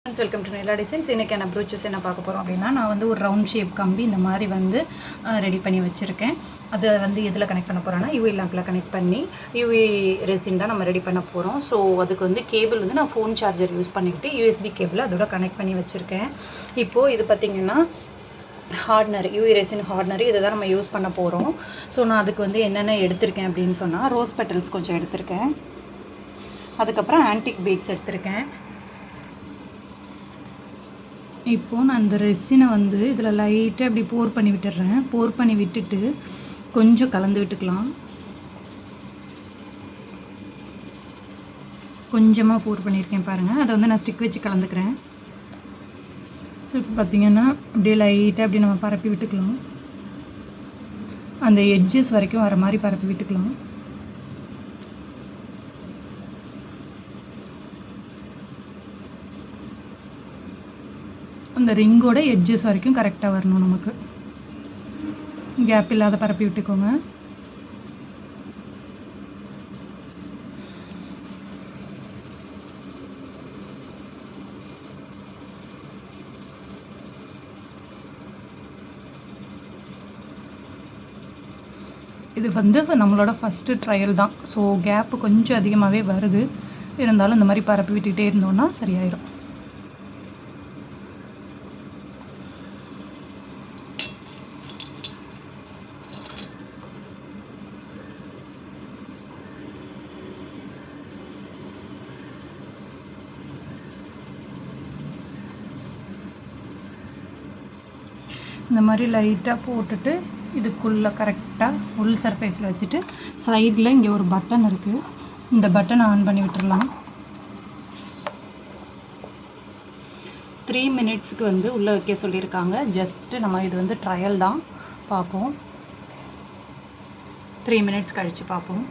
Welcome to Nila designs. இன்றைக்கான ப்ரூச்சஸ் என்ன பார்க்க போகிறோம் அப்படின்னா, நான் வந்து ஒரு ரவுண்ட் ஷேப் கம்பி இந்த மாதிரி வந்து ரெடி பண்ணி வச்சுருக்கேன். அதை வந்து எதில் கனெக்ட் பண்ண போகிறேன்னா, யூவி லேம்பில் கனெக்ட் பண்ணி யூவி ரெசின் தான் நம்ம ரெடி பண்ண போகிறோம். ஸோ அதுக்கு வந்து கேபிள் வந்து நான் ஃபோன் சார்ஜர் யூஸ் பண்ணிக்கிட்டு யூஎஸ்பி கேபிள் அதோட கனெக்ட் பண்ணி வச்சுருக்கேன். இப்போது இது பார்த்திங்கன்னா ஹார்ட்னர், யூவி ரெசின் ஹார்ட்னர், இதை தான் நம்ம யூஸ் பண்ண போகிறோம். ஸோ நான் அதுக்கு வந்து என்னென்ன எடுத்திருக்கேன் அப்படின்னு சொன்னால், ரோஸ் பெட்டல்ஸ் கொஞ்சம் எடுத்திருக்கேன். அதுக்கப்புறம் ஆன்டிக் பீட்ஸ் எடுத்திருக்கேன். இப்போது நான் இந்த ரெசினை வந்து இதில் லைட்டாக இப்படி போர் பண்ணி விட்டுடுறேன். போர் பண்ணி விட்டுட்டு கொஞ்சம் கலந்து விட்டுக்கலாம். கொஞ்சமாக போர் பண்ணியிருக்கேன் பாருங்கள். அதை வந்து நான் ஸ்டிக் வச்சு கலந்துக்கிறேன். ஸோ இப்போ பார்த்திங்கன்னா அப்படியே லைட்டாக அப்படி நம்ம பரப்பி விட்டுக்கலாம். அந்த எட்ஜஸ் வரைக்கும் வர மாதிரி பரப்பி விட்டுக்கலாம். அந்த ரிங்கோட எட்ஜஸ் வரைக்கும் கரெக்டாக வரணும். நமக்கு கேப் இல்லாத பரப்பி விட்டுக்கோங்க. இது வந்து நம்மளோட ஃபஸ்ட்டு ட்ரையல் தான். ஸோ கேப்பு கொஞ்சம் அதிகமாகவே வருது. இருந்தாலும் இந்த மாதிரி பரப்பி விட்டுக்கிட்டே இருந்தோன்னா சரியாயிடும். இந்த மாதிரி லைட்டாக போட்டுட்டு இதுக்குள்ளே கரெக்டாக உள் சர்ஃபேஸில் வச்சுட்டு சைடில் இங்கே ஒரு பட்டன் இருக்குது. இந்த பட்டனை ஆன் பண்ணி விட்டுடலாம். 3 மினிட்ஸுக்கு வந்து உள்ளே வைக்க சொல்லியிருக்காங்க. ஜஸ்ட்டு நம்ம இது வந்து ட்ரையல் தான், பார்ப்போம். 3 மினிட்ஸ் கழித்து பார்ப்போம்.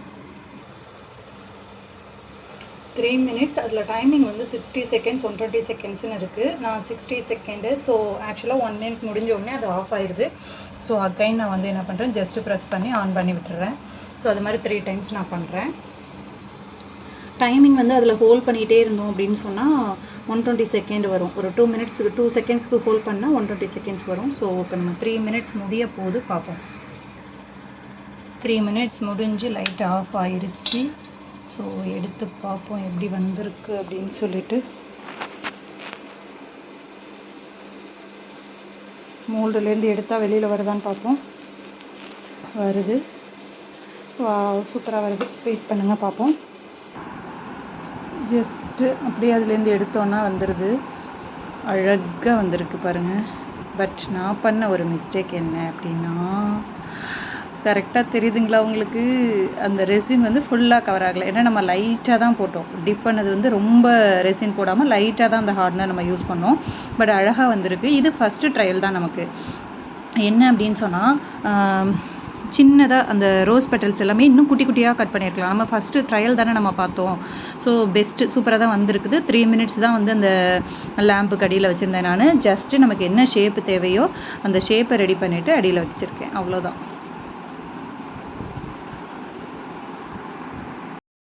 3 மினிட்ஸ். அதில் டைமிங் வந்து 60 செகண்ட்ஸ் 120 செகண்ட்ஸ்னு இருக்குது. நான் 60 செகண்டு. ஸோ ஆக்சுவலாக 1 மினிட் முடிஞ்ச உடனே அது ஆஃப் ஆயிடுது. ஸோ அகைன் நான் வந்து என்ன பண்ணுறேன், ஜஸ்ட்டு ப்ரெஸ் பண்ணி ஆன் பண்ணி விட்டுறேன். ஸோ அது மாதிரி 3 டைம்ஸ் நான் பண்ணுறேன். டைமிங் வந்து அதில் ஹோல்ட் பண்ணிகிட்டே இருந்தோம் அப்படின்னு சொன்னால் 120 செகண்ட் வரும். ஒரு 2 மினிட்ஸுக்கு 2 செகண்ட்ஸ்க்கு ஹோல்ட் பண்ணால் 120 செகண்ட்ஸ் வரும். ஸோ இப்போ நம்ம 3 மினிட்ஸ் முடிய போது பார்ப்போம். 3 மினிட்ஸ் முடிஞ்சு லைட் ஆஃப் ஆயிடுச்சு. ஸோ எடுத்து பார்ப்போம் எப்படி வந்திருக்கு அப்படின்னு சொல்லிட்டு. மோல்டுலேருந்து எடுத்தால் வெளியில் வருதான்னு பார்ப்போம். வருது. சூப்பராக வருது. வெயிட் பண்ணுங்கள் பார்ப்போம். ஜஸ்ட்டு அப்படியே அதுலேருந்து எடுத்தோன்னா வந்துடுது. அழகாக வந்திருக்கு பாருங்கள். பட் நான் பண்ண ஒரு மிஸ்டேக் என்ன அப்படின்னா, கரெக்டாக தெரியுதுங்களா உங்களுக்கு, அந்த ரெசின் வந்து ஃபுல்லாக கவர் ஆகலை. ஏன்னா நம்ம லைட்டாக தான் போட்டோம். டிப் பண்ணது வந்து ரொம்ப ரெசின் போடாமல் லைட்டாக தான் அந்த ஹார்ட்னர் நம்ம யூஸ் பண்ணோம். பட் அழகாக வந்திருக்கு. இது ஃபஸ்ட்டு ட்ரையல் தான் நமக்கு. என்ன அப்படின்னு சொன்னால், சின்னதாக அந்த ரோஸ் பெட்டல்ஸ் எல்லாமே இன்னும் குட்டி குட்டியாக கட் பண்ணியிருக்கலாம். நம்ம ஃபஸ்ட்டு ட்ரையல் தானே நம்ம பார்த்தோம். ஸோ பெஸ்ட்டு, சூப்பராக தான் வந்திருக்குது. 3 மினிட்ஸ் தான் வந்து அந்த லேம்புக்கு அடியில் வச்சுருந்தேன் நான். ஜஸ்ட்டு நமக்கு என்ன ஷேப்பு தேவையோ அந்த ஷேப்பை ரெடி பண்ணிவிட்டு அடியில் வச்சுருக்கேன். அவ்வளோதான்.